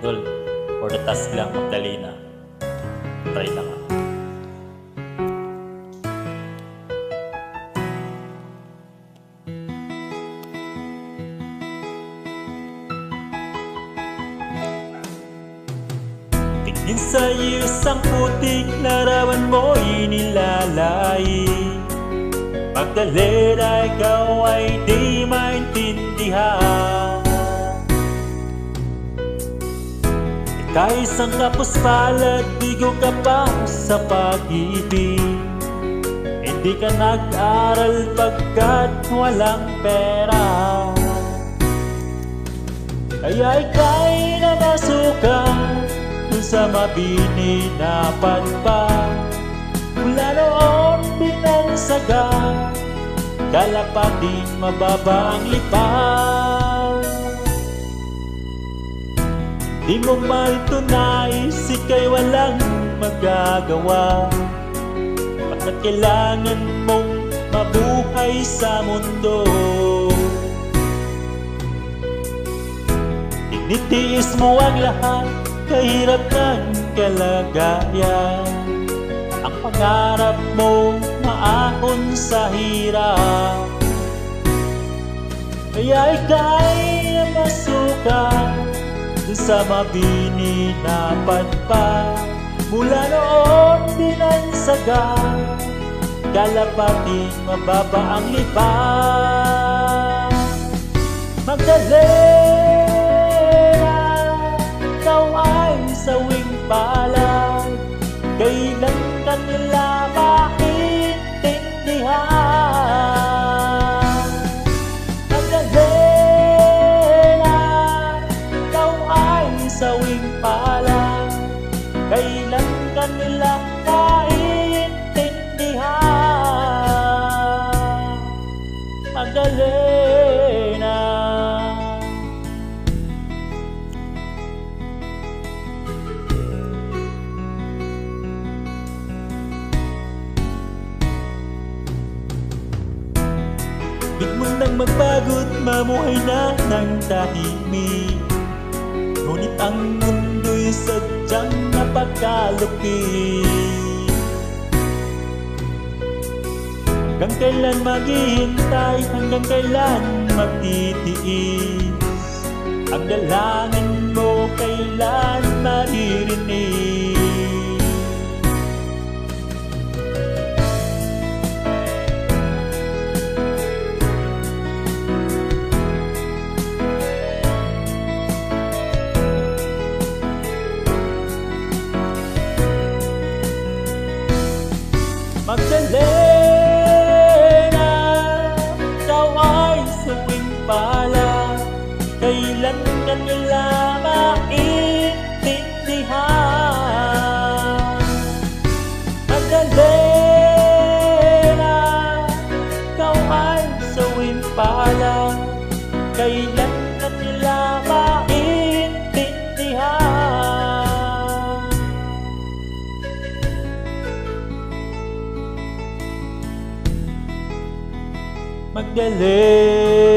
Idol, for the task lang, Magdalena. Try lang ah. Tingin sa'yo isang putik, larawan mo'y nilalay. Magdalena, ikaw ay di maintindihan. Ika'y isang kapuspalad, bigo ka pa sa pag-ibig. Hindi ka nag-aral pagkat walang pera. Kaya ika'y namasukan dun sa mabini na padpa. Mula noon binansagan, kalapating mababa ang lipad. Di mo maltunais, ika'y walang magagawa. Bakit kailangan mong mabuhay sa mundo? Tinitiis mo ang lahat, kahirap ng kalagayan. Ang pangarap mo maahon sa hirap. Kaya ika'y namasukan sa mabini na padpa. Mula noon binansagan, kalapating mababa ang lipad. Magdalena, ikaw ay sawing palad. Kailan ka nila maintindihan? Magdalena, ikaw ay sawing palad. Kailan ka nila maintindihan? Magdalena. Big mo nang magbago't mamuhay na ng tahimik. Ngunit ang mundo'y sadyang napakalupit. Hanggang kailan maghihintay, hanggang kailan magtitiis? Ang dalangin mo kailan maririnig? Magdalena, ikaw ay sawing palad. Kailan ka nila maintindihan? Magdalena, ikaw ay sawing palad. Kailan ka nila maintindihan? Magdalena.